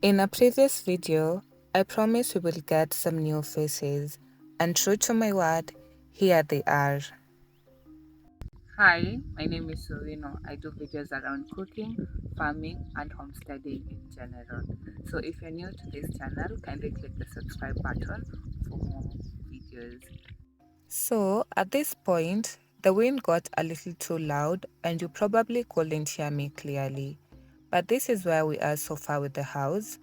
In a previous video, I promised we will get some new faces, and true to my word, here they are. Hi, my name is Sorino. I do videos around cooking, farming, and homesteading in general. So if you're new to this channel, kindly click the subscribe button for more videos. So at this point, the wind got a little too loud and you probably couldn't hear me clearly. But this is where we are so far with the house.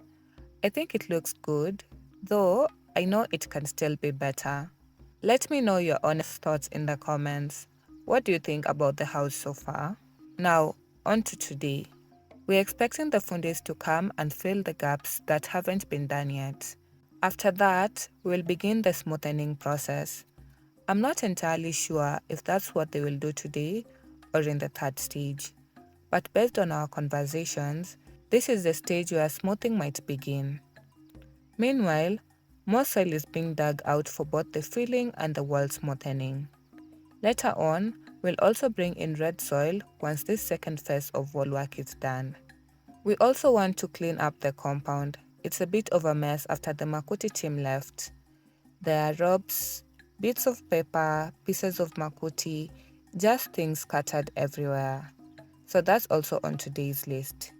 I think it looks good, though I know it can still be better. Let me know your honest thoughts in the comments. What do you think about the house so far? Now, on to today. We're expecting the fundies to come and fill the gaps that haven't been done yet. After that, we'll begin the smoothening process. I'm not entirely sure if that's what they will do today or in the third stage. But based on our conversations, this is the stage where smoothing might begin. Meanwhile, more soil is being dug out for both the filling and the wall smoothing. Later on, we'll also bring in red soil once this second phase of wall work is done. We also want to clean up the compound. It's a bit of a mess after the Makuti team left. There are ropes, bits of paper, pieces of Makuti, just things scattered everywhere. So that's also on today's list.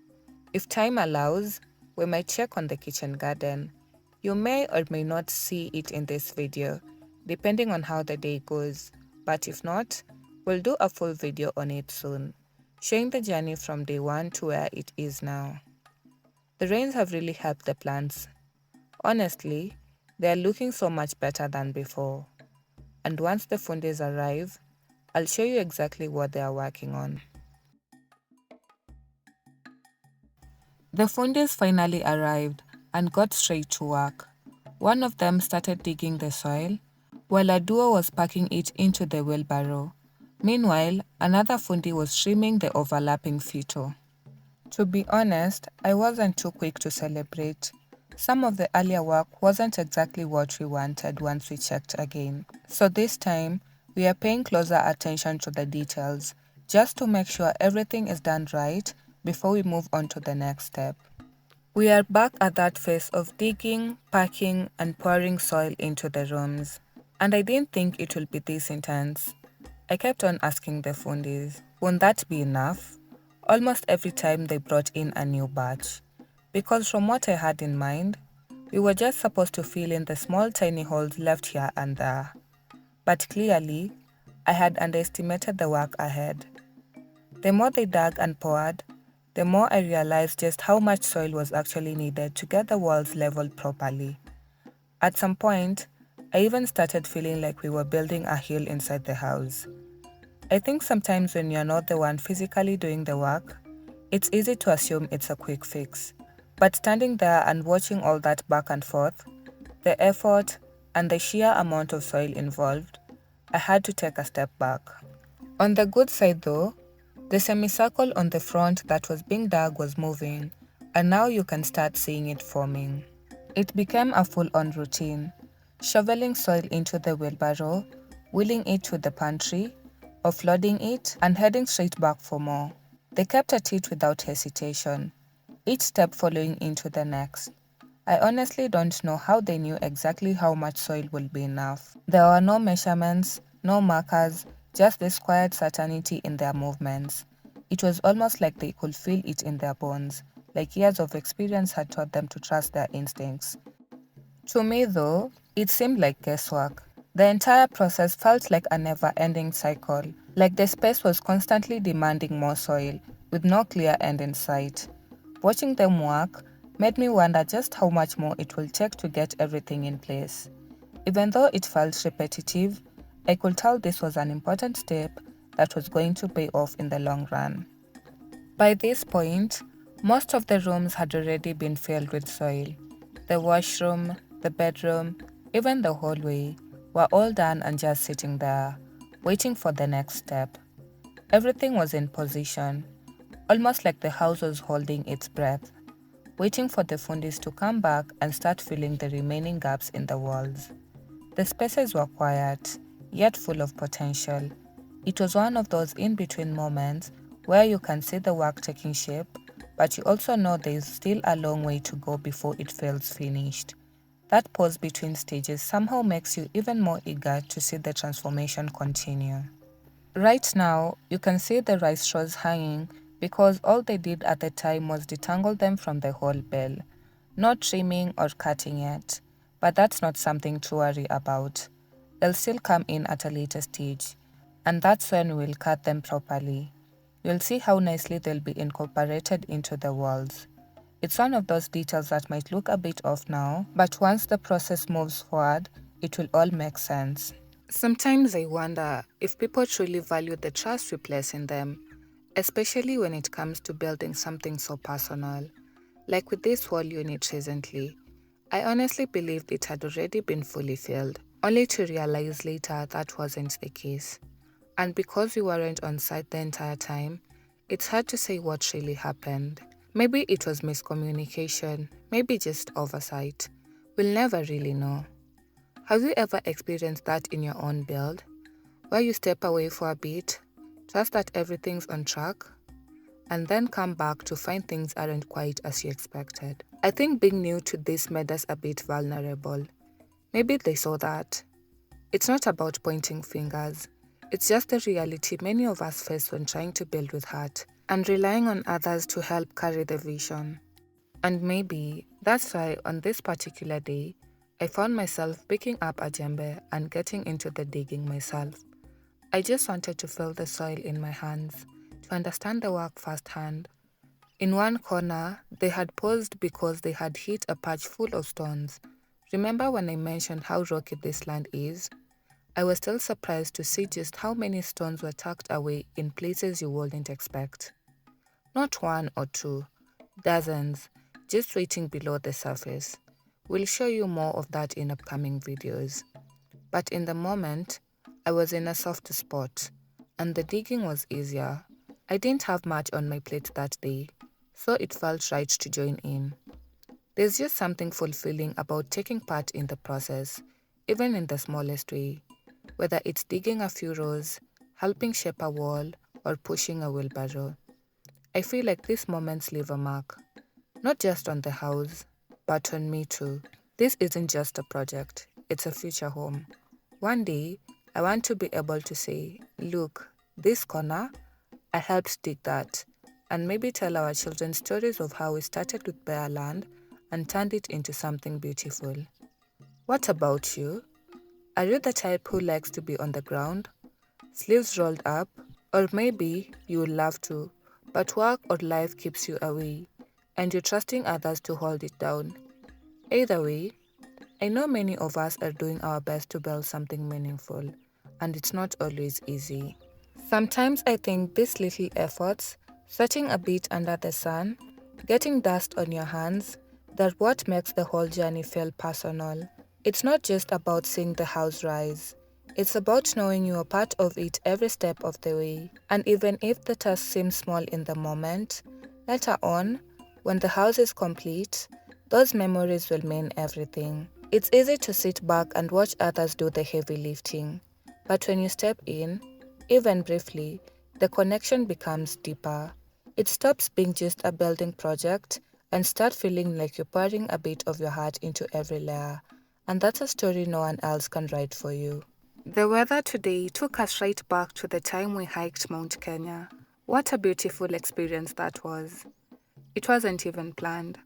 If time allows, we might check on the kitchen garden. You may or may not see it in this video, depending on how the day goes. But if not, we'll do a full video on it soon, showing the journey from day one to where it is now. The rains have really helped the plants. Honestly, they are looking so much better than before. And once the fundies arrive, I'll show you exactly what they are working on. The fundies finally arrived and got straight to work. One of them started digging the soil, while a duo was packing it into the wheelbarrow. Meanwhile, another fundi was trimming the overlapping phyto. To be honest, I wasn't too quick to celebrate. Some of the earlier work wasn't exactly what we wanted once we checked again. So this time, we are paying closer attention to the details, just to make sure everything is done right before we move on to the next step. We are back at that phase of digging, packing, and pouring soil into the rooms. And I didn't think it would be this intense. I kept on asking the fundis, won't that be enough? Almost every time they brought in a new batch. Because from what I had in mind, we were just supposed to fill in the small tiny holes left here and there. But clearly, I had underestimated the work ahead. The more they dug and poured, the more I realized just how much soil was actually needed to get the walls leveled properly. At some point, I even started feeling like we were building a hill inside the house. I think sometimes when you're not the one physically doing the work, it's easy to assume it's a quick fix. But standing there and watching all that back and forth, the effort and the sheer amount of soil involved, I had to take a step back. On the good side though, the semicircle on the front that was being dug was moving, and now you can start seeing it forming. It became a full-on routine, shoveling soil into the wheelbarrow, wheeling it to the pantry, offloading it, and heading straight back for more. They kept at it without hesitation, each step following into the next. I honestly don't know how they knew exactly how much soil would be enough. There were no measurements, no markers, just this quiet certainty in their movements. It was almost like they could feel it in their bones, like years of experience had taught them to trust their instincts. To me, though, it seemed like guesswork. The entire process felt like a never-ending cycle, like the space was constantly demanding more soil, with no clear end in sight. Watching them work made me wonder just how much more it will take to get everything in place. Even though it felt repetitive, I could tell this was an important step that was going to pay off in the long run. By this point, most of the rooms had already been filled with soil. The washroom, the bedroom, even the hallway were all done and just sitting there, waiting for the next step. Everything was in position, almost like the house was holding its breath, waiting for the fundis to come back and start filling the remaining gaps in the walls. The spaces were quiet, yet full of potential. It was one of those in-between moments where you can see the work taking shape, but you also know there's still a long way to go before it feels finished. That pause between stages somehow makes you even more eager to see the transformation continue. Right now, you can see the rice straws hanging because all they did at the time was detangle them from the whole bale, not trimming or cutting it. But that's not something to worry about. They'll still come in at a later stage, and that's when we'll cut them properly. You'll see how nicely they'll be incorporated into the walls. It's one of those details that might look a bit off now, but once the process moves forward, it will all make sense. Sometimes I wonder if people truly value the trust we place in them, especially when it comes to building something so personal. Like with this wall unit recently, I honestly believed it had already been fully filled, only to realize later that wasn't the case. And because we weren't on site the entire time, it's hard to say what really happened. Maybe it was miscommunication, maybe just oversight. We'll never really know. Have you ever experienced that in your own build, where you step away for a bit, trust that everything's on track, and then come back to find things aren't quite as you expected? I think being new to this made us a bit vulnerable. Maybe they saw that. It's not about pointing fingers. It's just the reality many of us face when trying to build with heart and relying on others to help carry the vision. And maybe that's why on this particular day, I found myself picking up a djembe and getting into the digging myself. I just wanted to feel the soil in my hands, to understand the work firsthand. In one corner, they had paused because they had hit a patch full of stones. Remember when I mentioned how rocky this land is? I was still surprised to see just how many stones were tucked away in places you wouldn't expect. Not one or two, dozens, just waiting below the surface. We'll show you more of that in upcoming videos. But in the moment, I was in a soft spot, and the digging was easier. I didn't have much on my plate that day, so it felt right to join in. There's just something fulfilling about taking part in the process, even in the smallest way, whether it's digging a few rows, helping shape a wall, or pushing a wheelbarrow. I feel like these moments leave a mark, not just on the house, but on me too. This isn't just a project, it's a future home. One day, I want to be able to say, look, this corner, I helped dig that, and maybe tell our children stories of how we started with bare land and turned it into something beautiful. What about you? Are you the type who likes to be on the ground, sleeves rolled up, or maybe you would love to, but work or life keeps you away, and you're trusting others to hold it down? Either way, I know many of us are doing our best to build something meaningful, and it's not always easy. Sometimes I think these little efforts, sweating a bit under the sun, getting dust on your hands, that what makes the whole journey feel personal. It's not just about seeing the house rise. It's about knowing you are part of it every step of the way. And even if the task seems small in the moment, later on, when the house is complete, those memories will mean everything. It's easy to sit back and watch others do the heavy lifting. But when you step in, even briefly, the connection becomes deeper. It stops being just a building project and start feeling like you're pouring a bit of your heart into every layer. And that's a story no one else can write for you. The weather today took us right back to the time we hiked Mount Kenya. What a beautiful experience that was. It wasn't even planned.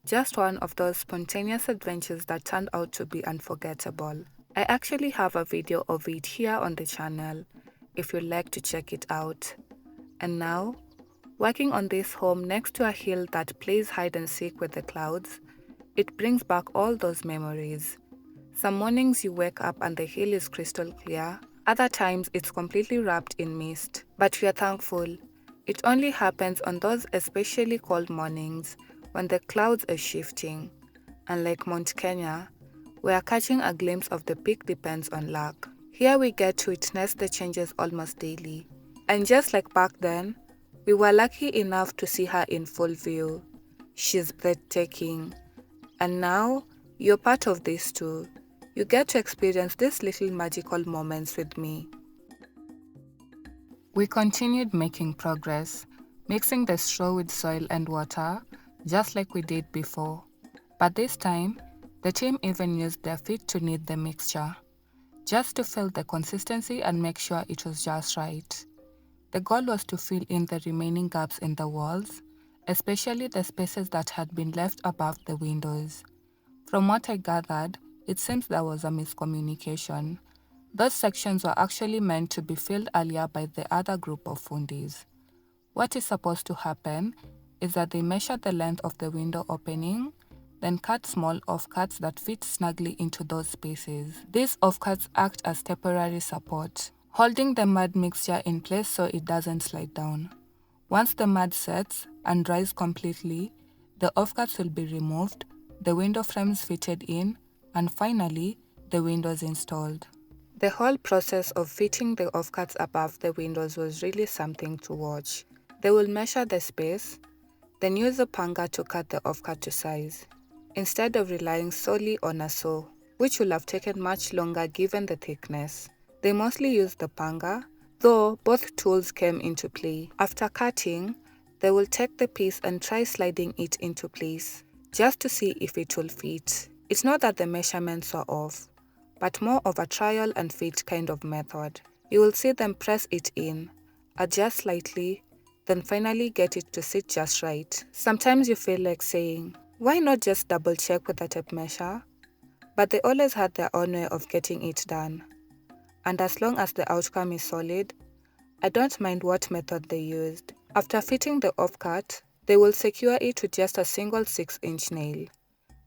Just one of those spontaneous adventures that turned out to be unforgettable. I actually have a video of it here on the channel, if you'd like to check it out. And now, working on this home next to a hill that plays hide and seek with the clouds, it brings back all those memories. Some mornings you wake up and the hill is crystal clear, other times it's completely wrapped in mist. But we are thankful. It only happens on those especially cold mornings when the clouds are shifting. And like Mount Kenya, we are catching a glimpse of the peak depends on luck. Here we get to witness the changes almost daily. And just like back then, we were lucky enough to see her in full view. She's breathtaking. And now, you're part of this too. You get to experience these little magical moments with me. We continued making progress. mixing the straw with soil and water, just like we did before. But this time, the team even used their feet to knead the mixture, just to feel the consistency and make sure it was just right. The goal was to fill in the remaining gaps in the walls, especially the spaces that had been left above the windows. From what I gathered, it seems there was a miscommunication. Those sections were actually meant to be filled earlier by the other group of fundis. What is supposed to happen is that they measure the length of the window opening, then cut small offcuts that fit snugly into those spaces. These offcuts act as temporary support, holding the mud mixture in place so it doesn't slide down. Once the mud sets and dries completely, the offcuts will be removed, the window frames fitted in, and finally, the windows installed. The whole process of fitting the offcuts above the windows was really something to watch. They will measure the space, then use a panga to cut the offcut to size, instead of relying solely on a saw, which would have taken much longer given the thickness. They mostly used the panga, though both tools came into play. After cutting, they will take the piece and try sliding it into place, just to see if it will fit. It's not that the measurements are off, but more of a trial and fit kind of method. You will see them press it in, adjust slightly, then finally get it to sit just right. Sometimes you feel like saying, why not just double check with a tape measure? But they always had their own way of getting it done. And as long as the outcome is solid, I don't mind what method they used. After fitting the offcut, they will secure it with just a single 6-inch nail.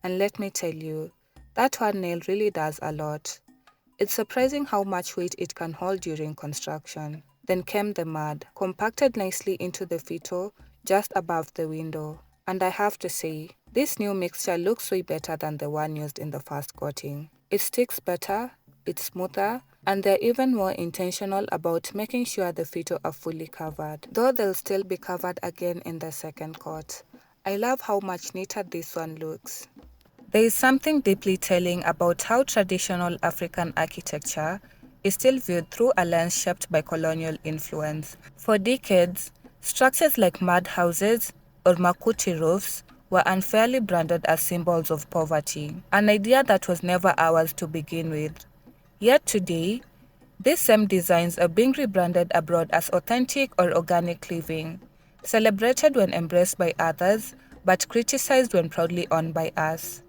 And let me tell you, that one nail really does a lot. It's surprising how much weight it can hold during construction. Then came the mud, compacted nicely into the fito just above the window. And I have to say, this new mixture looks way better than the one used in the first coating. It sticks better, it's smoother, and they're even more intentional about making sure the fito are fully covered, though they'll still be covered again in the second coat. I love how much neater this one looks. There is something deeply telling about how traditional African architecture is still viewed through a lens shaped by colonial influence. For decades, structures like mud houses or makuti roofs were unfairly branded as symbols of poverty, an idea that was never ours to begin with. Yet today, these same designs are being rebranded abroad as authentic or organic living, celebrated when embraced by others, but criticized when proudly owned by us.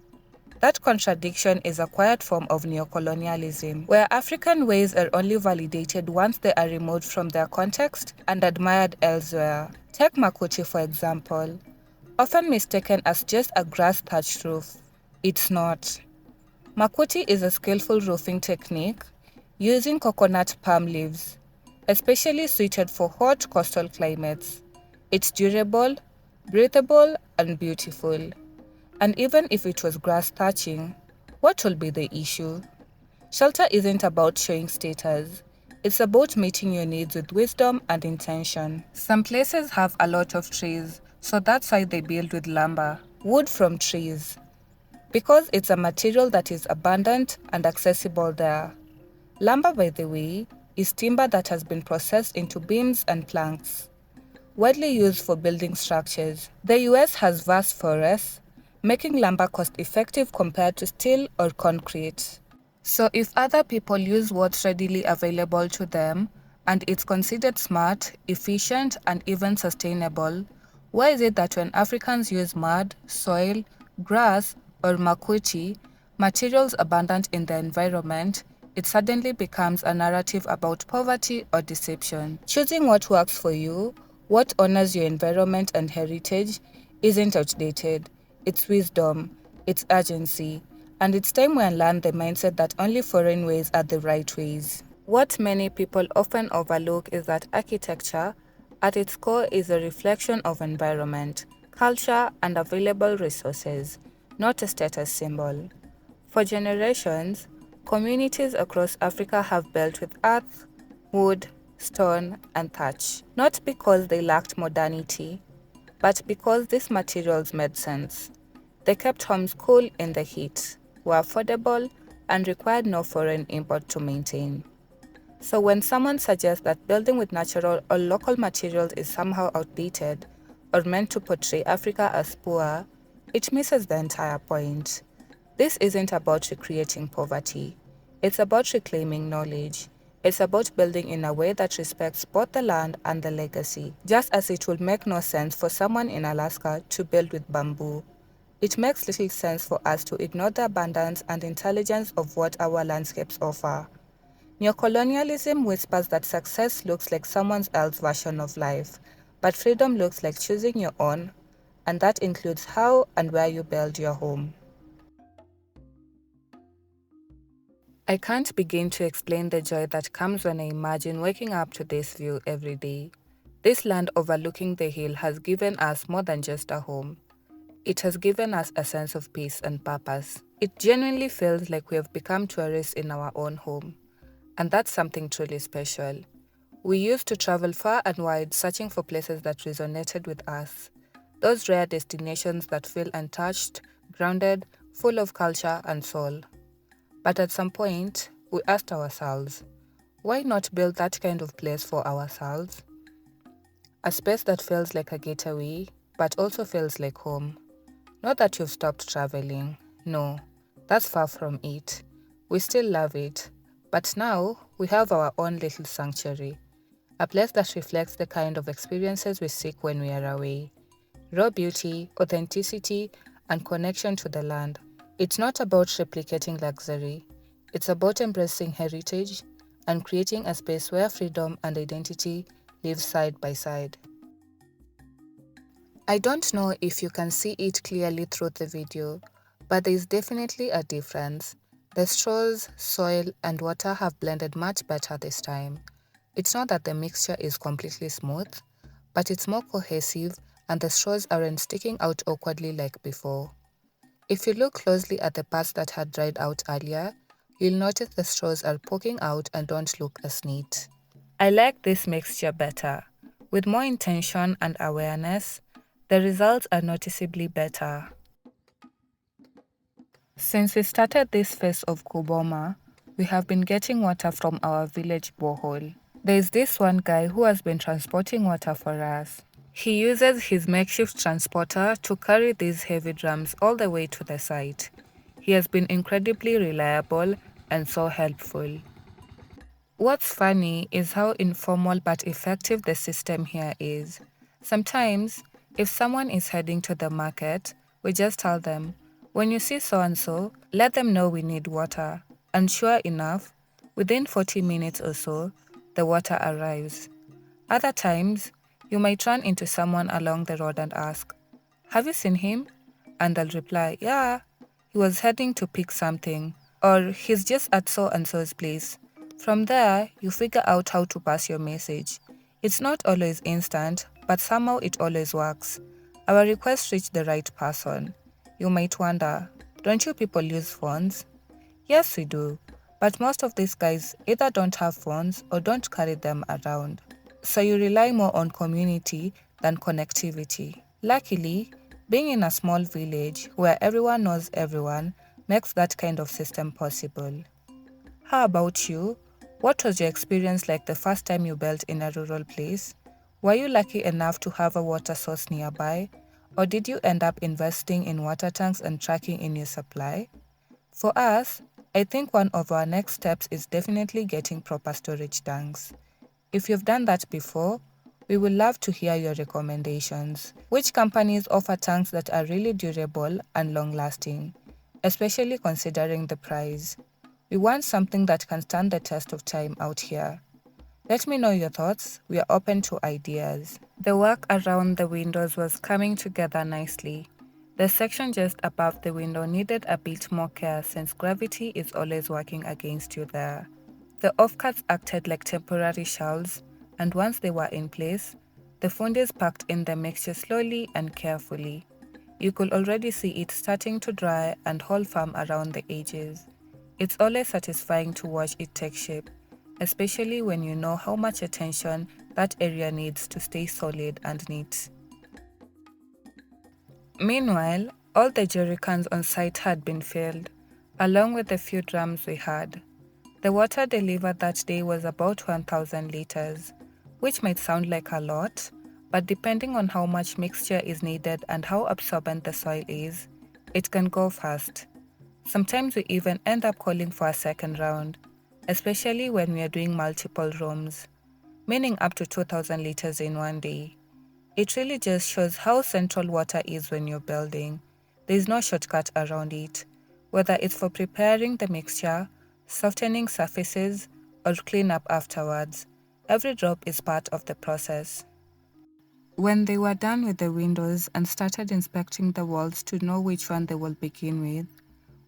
That contradiction is a quiet form of neocolonialism, where African ways are only validated once they are removed from their context and admired elsewhere. Take Makuti, for example, often mistaken as just a grass-thatched roof. It's not. Makuti is a skillful roofing technique using coconut palm leaves, especially suited for hot coastal climates. It's durable, breathable, and beautiful. And even if it was grass thatching, what will be the issue? Shelter isn't about showing status. It's about meeting your needs with wisdom and intention. Some places have a lot of trees, so that's why they build with lumber, wood from trees, because it's a material that is abundant and accessible there. Lumber, by the way, is timber that has been processed into beams and planks, widely used for building structures. The US has vast forests, making lumber cost-effective compared to steel or concrete. So if other people use what's readily available to them, and it's considered smart, efficient, and even sustainable, why is it that when Africans use mud, soil, grass, or makuti, materials abundant in the environment, it suddenly becomes a narrative about poverty or deception? Choosing what works for you, what honors your environment and heritage, isn't outdated. It's wisdom, it's urgency, and it's time we unlearn the mindset that only foreign ways are the right ways. What many people often overlook is that architecture, at its core, is a reflection of environment, culture, and available resources, not a status symbol. For generations, communities across Africa have built with earth, wood, stone, and thatch, not because they lacked modernity, but because these materials made sense. They kept homes cool in the heat, were affordable, and required no foreign import to maintain. So when someone suggests that building with natural or local materials is somehow outdated or meant to portray Africa as poor, it misses the entire point. This isn't about recreating poverty. It's about reclaiming knowledge. It's about building in a way that respects both the land and the legacy, just as it would make no sense for someone in Alaska to build with bamboo. It makes little sense for us to ignore the abundance and intelligence of what our landscapes offer. Neocolonialism whispers that success looks like someone else's version of life, but freedom looks like choosing your own, and that includes how and where you build your home. I can't begin to explain the joy that comes when I imagine waking up to this view every day. This land overlooking the hill has given us more than just a home. It has given us a sense of peace and purpose. It genuinely feels like we have become tourists in our own home. And that's something truly special. We used to travel far and wide searching for places that resonated with us. Those rare destinations that feel untouched, grounded, full of culture and soul. But at some point, we asked ourselves, why not build that kind of place for ourselves? A space that feels like a getaway, but also feels like home. Not that you've stopped traveling. No, that's far from it. We still love it. But now, we have our own little sanctuary. A place that reflects the kind of experiences we seek when we are away. Raw beauty, authenticity, and connection to the land. It's not about replicating luxury. It's about embracing heritage and creating a space where freedom and identity live side by side. I don't know if you can see it clearly through the video, but there is definitely a difference. The straws, soil, and water have blended much better this time. It's not that the mixture is completely smooth, but it's more cohesive and the straws aren't sticking out awkwardly like before. If you look closely at the parts that had dried out earlier, you'll notice the straws are poking out and don't look as neat. I like this mixture better. With more intention and awareness, the results are noticeably better. Since we started this phase of Kuboma, we have been getting water from our village borehole. There's this one guy who has been transporting water for us. He uses his makeshift transporter to carry these heavy drums all the way to the site. He has been incredibly reliable and so helpful. What's funny is how informal but effective the system here is. Sometimes, if someone is heading to the market, we just tell them, when you see so and so, let them know we need water. And sure enough, within 40 minutes or so, the water arrives. Other times, you might run into someone along the road and ask, have you seen him? And they'll reply, yeah, he was heading to pick something, or he's just at so and so's place. From there, you figure out how to pass your message. It's not always instant, but somehow it always works. Our request reached the right person. You might wonder, don't you people use phones? Yes, we do, but most of these guys either don't have phones or don't carry them around. So you rely more on community than connectivity. Luckily, being in a small village where everyone knows everyone makes that kind of system possible. How about you? What was your experience like the first time you built in a rural place? Were you lucky enough to have a water source nearby? Or did you end up investing in water tanks and tracking in your supply? For us, I think one of our next steps is definitely getting proper storage tanks. If you've done that before, we would love to hear your recommendations. Which companies offer tanks that are really durable and long-lasting, especially considering the price? We want something that can stand the test of time out here. Let me know your thoughts. We are open to ideas. The work around the windows was coming together nicely. The section just above the window needed a bit more care since gravity is always working against you there. The offcuts acted like temporary shelves, and once they were in place, the fundis packed in the mixture slowly and carefully. You could already see it starting to dry and hold firm around the edges. It's always satisfying to watch it take shape, especially when you know how much attention that area needs to stay solid and neat. Meanwhile, all the jerry cans on site had been filled, along with the few drums we had. The water delivered that day was about 1,000 liters, which might sound like a lot, but depending on how much mixture is needed and how absorbent the soil is, it can go fast. Sometimes we even end up calling for a second round, especially when we are doing multiple rooms, meaning up to 2,000 liters in one day. It really just shows how central water is when you're building. There is no shortcut around it, whether it's for preparing the mixture, softening surfaces, or clean up afterwards. Every drop is part of the process. When they were done with the windows and started inspecting the walls to know which one they will begin with,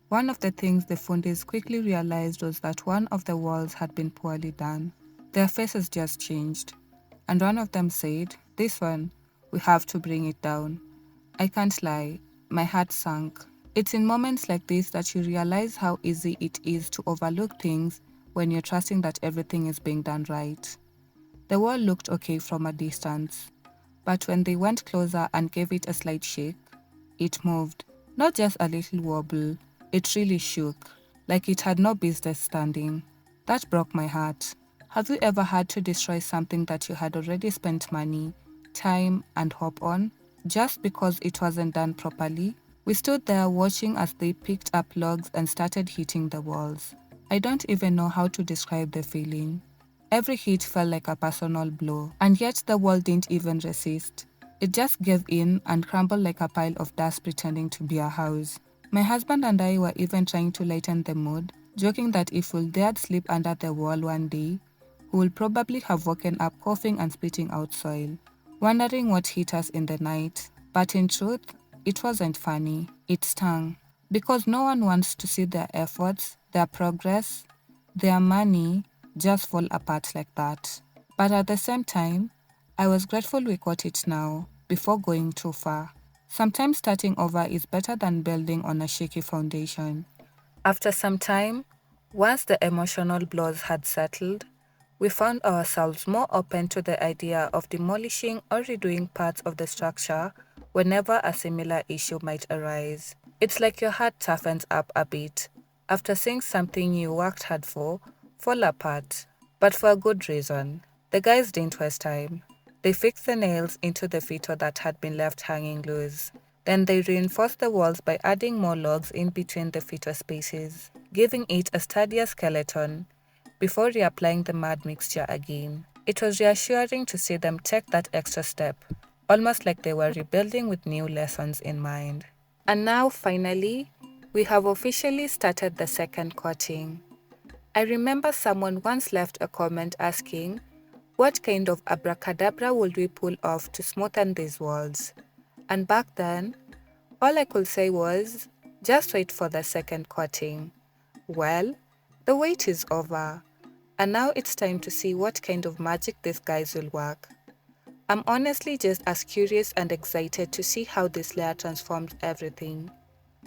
one of the things the fundis quickly realized was that one of the walls had been poorly done. Their faces just changed, and one of them said, "This one, we have to bring it down." I can't lie, my heart sank. It's in moments like this that you realize how easy it is to overlook things when you're trusting that everything is being done right. The wall looked okay from a distance, but when they went closer and gave it a slight shake, it moved. Not just a little wobble, it really shook, like it had no business standing. That broke my heart. Have you ever had to destroy something that you had already spent money, time, and hope on, just because it wasn't done properly? We stood there watching as they picked up logs and started hitting the walls. I don't even know how to describe the feeling. Every hit felt like a personal blow, and yet the wall didn't even resist. It just gave in and crumbled like a pile of dust pretending to be a house. My husband and I were even trying to lighten the mood, joking that if we dared sleep under the wall one day, we would probably have woken up coughing and spitting out soil, wondering what hit us in the night. But in truth, it wasn't funny. It stung. Because no one wants to see their efforts, their progress, their money just fall apart like that. But at the same time, I was grateful we caught it now, before going too far. Sometimes starting over is better than building on a shaky foundation. After some time, once the emotional blows had settled, we found ourselves more open to the idea of demolishing or redoing parts of the structure whenever a similar issue might arise. It's like your heart toughens up a bit after seeing something you worked hard for fall apart, but for a good reason. The guys didn't waste time. They fixed the nails into the fito that had been left hanging loose. Then they reinforced the walls by adding more logs in between the fito spaces, giving it a sturdier skeleton before reapplying the mud mixture again. It was reassuring to see them take that extra step, almost like they were rebuilding with new lessons in mind. And now, finally, we have officially started the second coating. I remember someone once left a comment asking, what kind of abracadabra would we pull off to smoothen these walls? And back then, all I could say was, just wait for the second coating. Well, the wait is over, and now it's time to see what kind of magic these guys will work. I'm honestly just as curious and excited to see how this layer transforms everything,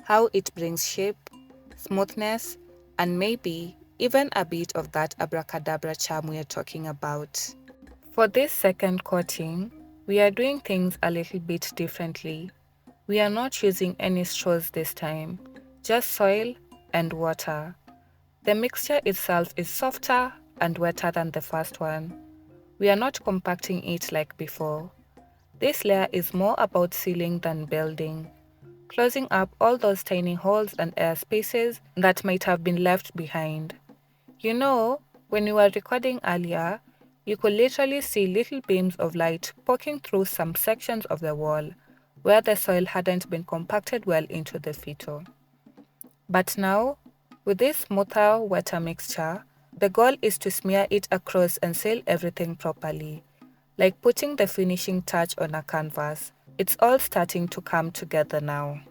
how it brings shape, smoothness, and maybe even a bit of that abracadabra charm we're talking about. For this second coating, we are doing things a little bit differently. We are not using any straws this time, just soil and water. The mixture itself is softer and wetter than the first one. We are not compacting it like before. This layer is more about sealing than building, closing up all those tiny holes and air spaces that might have been left behind. You know, when we were recording earlier, you could literally see little beams of light poking through some sections of the wall where the soil hadn't been compacted well into the fito. But now, with this smoother, wetter mixture, the goal is to smear it across and seal everything properly, like putting the finishing touch on a canvas. It's all starting to come together now.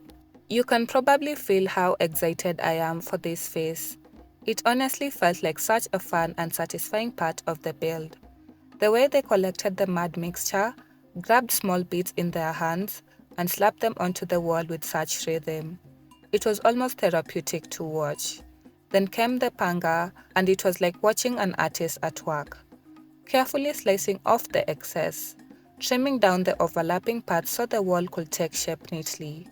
You can probably feel how excited I am for this phase. It honestly felt like such a fun and satisfying part of the build. The way they collected the mud mixture, grabbed small bits in their hands, and slapped them onto the wall with such rhythm. It was almost therapeutic to watch. Then came the panga, and it was like watching an artist at work, carefully slicing off the excess, trimming down the overlapping parts so the wall could take shape neatly.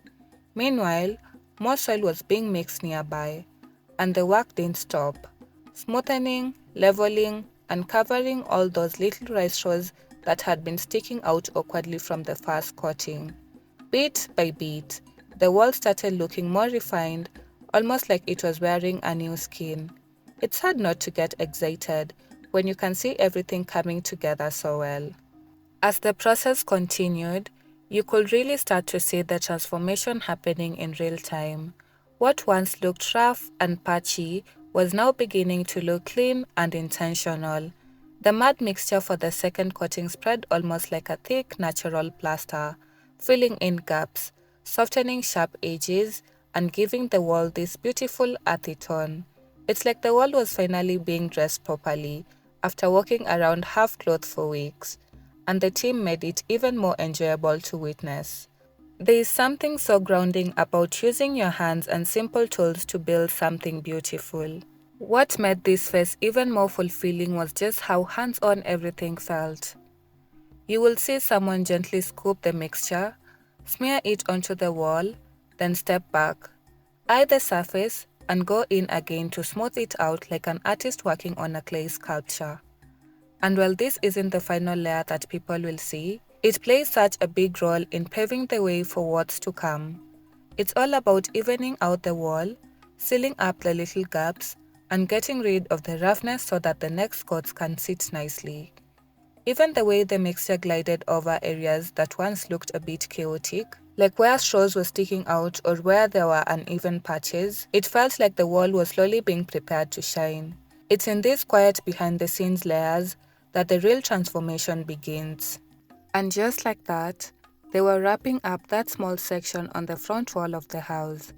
Meanwhile, more soil was being mixed nearby, and the work didn't stop. smoothing, leveling, and covering all those little rice straws that had been sticking out awkwardly from the first coating. Bit by bit, the wall started looking more refined, almost like it was wearing a new skin. It's hard not to get excited when you can see everything coming together so well. As the process continued, you could really start to see the transformation happening in real time. What once looked rough and patchy was now beginning to look clean and intentional. The mud mixture for the second coating spread almost like a thick natural plaster, filling in gaps, softening sharp edges, and giving the wall this beautiful earthy tone. It's like the wall was finally being dressed properly after walking around half-clothed for weeks, and the team made it even more enjoyable to witness. There is something so grounding about using your hands and simple tools to build something beautiful. What made this phase even more fulfilling was just how hands-on everything felt. You will see someone gently scoop the mixture, smear it onto the wall, then step back, eye the surface, and go in again to smooth it out like an artist working on a clay sculpture. And while this isn't the final layer that people will see, it plays such a big role in paving the way for what's to come. It's all about evening out the wall, sealing up the little gaps, and getting rid of the roughness so that the next coats can sit nicely. Even the way the mixture glided over areas that once looked a bit chaotic, like where straws were sticking out or where there were uneven patches, it felt like the wall was slowly being prepared to shine. It's in these quiet behind the scenes layers that the real transformation begins. And just like that, they were wrapping up that small section on the front wall of the house,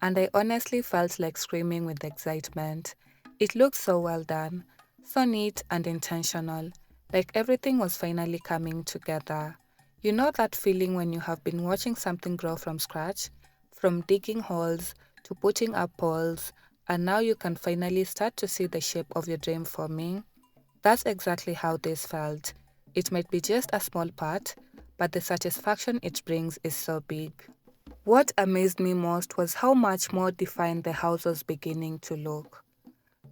and I honestly felt like screaming with excitement. It looked so well done, so neat and intentional, like everything was finally coming together. You know that feeling when you have been watching something grow from scratch, from digging holes to putting up poles, and now you can finally start to see the shape of your dream forming? That's exactly how this felt. It might be just a small part, but the satisfaction it brings is so big. What amazed me most was how much more defined the house was beginning to look.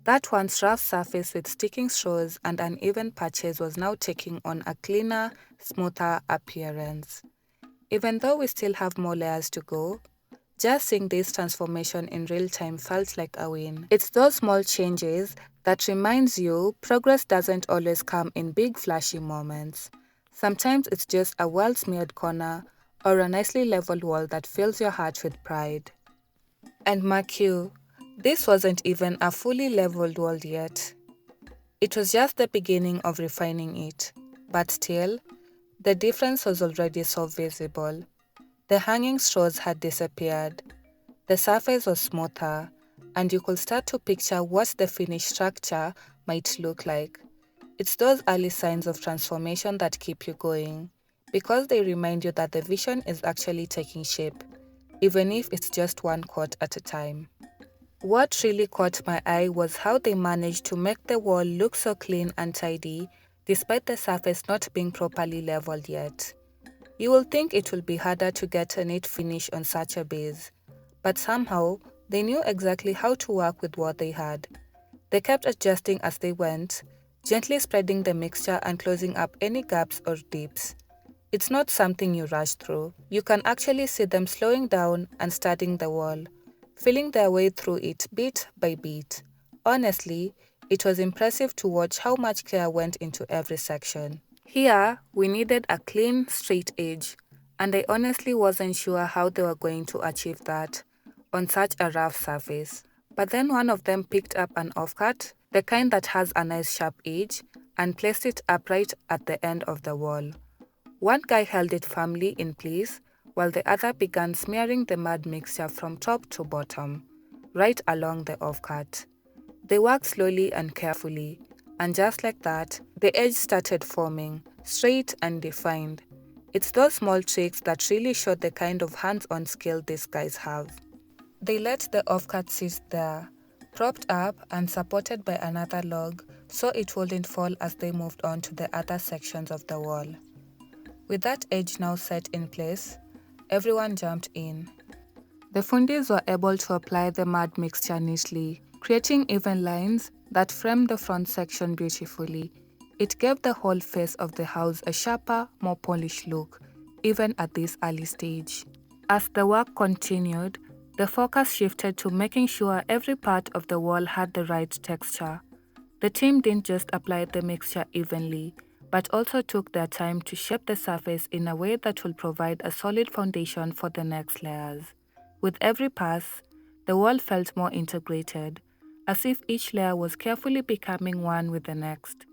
That once rough surface with sticking straws and uneven patches was now taking on a cleaner, smoother appearance. Even though we still have more layers to go, just seeing this transformation in real time felt like a win. It's those small changes that reminds you progress doesn't always come in big flashy moments. Sometimes it's just a well-smeared corner or a nicely leveled wall that fills your heart with pride. And mark you, this wasn't even a fully leveled wall yet. It was just the beginning of refining it. But still, the difference was already so visible. The hanging straws had disappeared. The surface was smoother, and you could start to picture what the finished structure might look like. It's those early signs of transformation that keep you going, because they remind you that the vision is actually taking shape, even if it's just one coat at a time. What really caught my eye was how they managed to make the wall look so clean and tidy, despite the surface not being properly leveled yet. You will think it will be harder to get a neat finish on such a base, but somehow they knew exactly how to work with what they had. They kept adjusting as they went, gently spreading the mixture and closing up any gaps or dips. It's not something you rush through. You can actually see them slowing down and studying the wall, feeling their way through it bit by bit. Honestly, it was impressive to watch how much care went into every section. Here, we needed a clean, straight edge, and I honestly wasn't sure how they were going to achieve that on such a rough surface. But then one of them picked up an offcut, the kind that has a nice sharp edge, and placed it upright at the end of the wall. One guy held it firmly in place, while the other began smearing the mud mixture from top to bottom, right along the offcut. They worked slowly and carefully, and just like that, the edge started forming, straight and defined. It's those small tricks that really show the kind of hands-on skill these guys have. They let the offcut sit there, propped up and supported by another log so it wouldn't fall as they moved on to the other sections of the wall. With that edge now set in place, everyone jumped in. The fundis were able to apply the mud mixture neatly, creating even lines that framed the front section beautifully. It gave the whole face of the house a sharper, more polished look, even at this early stage. As the work continued, the focus shifted to making sure every part of the wall had the right texture. The team didn't just apply the mixture evenly, but also took their time to shape the surface in a way that will provide a solid foundation for the next layers. With every pass, the wall felt more integrated, as if each layer was carefully becoming one with the next.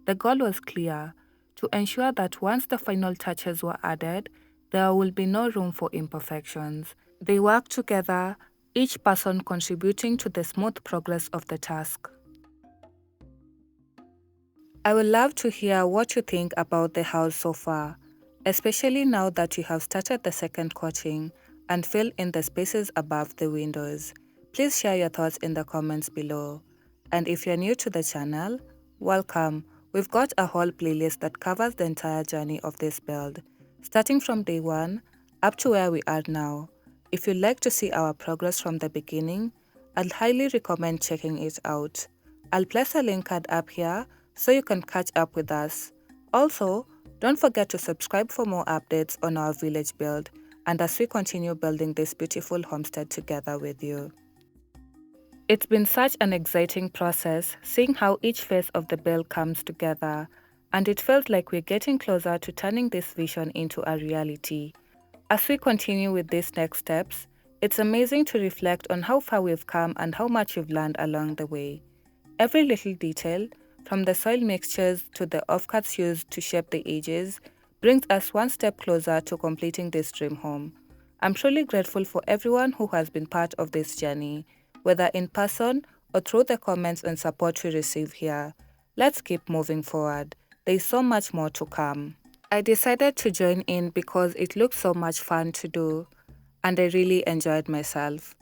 The goal was clear: to ensure that once the final touches were added, there will be no room for imperfections. They worked together, each person contributing to the smooth progress of the task. I would love to hear what you think about the house so far, especially now that you have started the second coating and fill in the spaces above the windows. Please share your thoughts in the comments below. And if you're new to the channel, welcome. We've got a whole playlist that covers the entire journey of this build, starting from day one up to where we are now. If you'd like to see our progress from the beginning, I'd highly recommend checking it out. I'll place a link card up here so you can catch up with us. Also, don't forget to subscribe for more updates on our village build and as we continue building this beautiful homestead together with you. It's been such an exciting process seeing how each phase of the build comes together, and it feels like we're getting closer to turning this vision into a reality. As we continue with these next steps, it's amazing to reflect on how far we've come and how much we've learned along the way. Every little detail, from the soil mixtures to the offcuts used to shape the edges, brings us one step closer to completing this dream home. I'm truly grateful for everyone who has been part of this journey, whether in person or through the comments and support we receive here. Let's keep moving forward. There's so much more to come. I decided to join in because it looked so much fun to do, and I really enjoyed myself.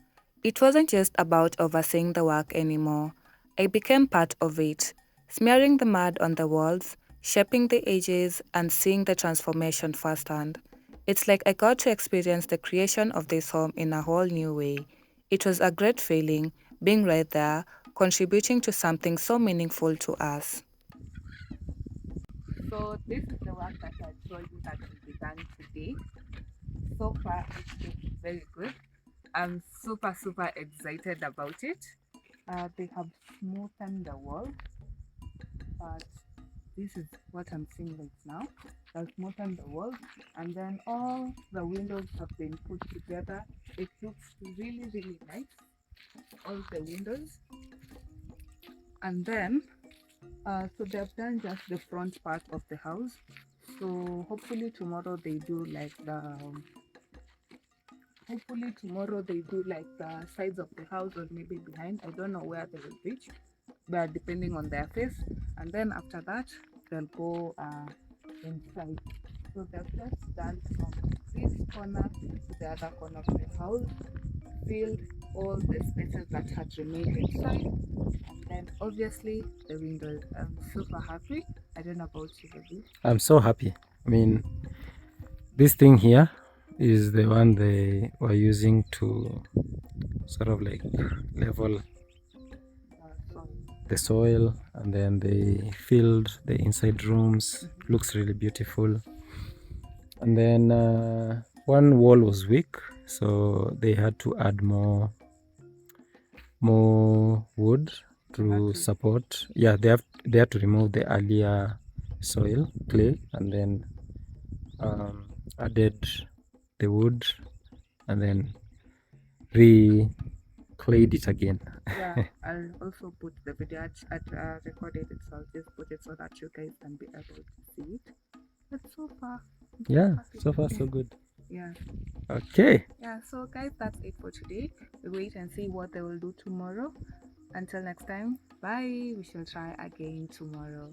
It wasn't just about overseeing the work anymore. I became part of it, smearing the mud on the walls, shaping the edges, and seeing the transformation firsthand. It's like I got to experience the creation of this home in a whole new way. It was a great feeling, being right there, contributing to something so meaningful to us. So this is the work that I told you that will be done today. So far, it looks very good. I'm super excited about it. They have smoothened the wall, but this is what I'm seeing right now. They've smoothened the wall, and then all the windows have been put together. It looks really nice. All the windows, and then so they've done just the front part of the house. So hopefully tomorrow they do like the sides of the house or maybe behind. I don't know where they will reach, but depending on their face. And then after that, they'll go inside. So they've just done from this corner to the other corner of the house, filled all the spaces that had remained inside, and then obviously the windows. I'm super happy. I don't know about you, baby. I'm so happy. I mean, this thing here is the one they were using to sort of like level So, the soil, and then they filled the inside rooms. Looks really beautiful. And then one wall was weak, so they had to add more wood to support. Yeah, they had to remove the earlier soil clay, and then added the wood, and then re-clayed it again. yeah, I'll also put the video at recorded it, so I'll just put it so that you guys can be able to see it. But so far, I'm just Yeah, happy. so far so good. Yeah. Okay. Yeah, so guys, that's it for today. We wait and see what they will do tomorrow. Until next time, bye. We shall try again tomorrow.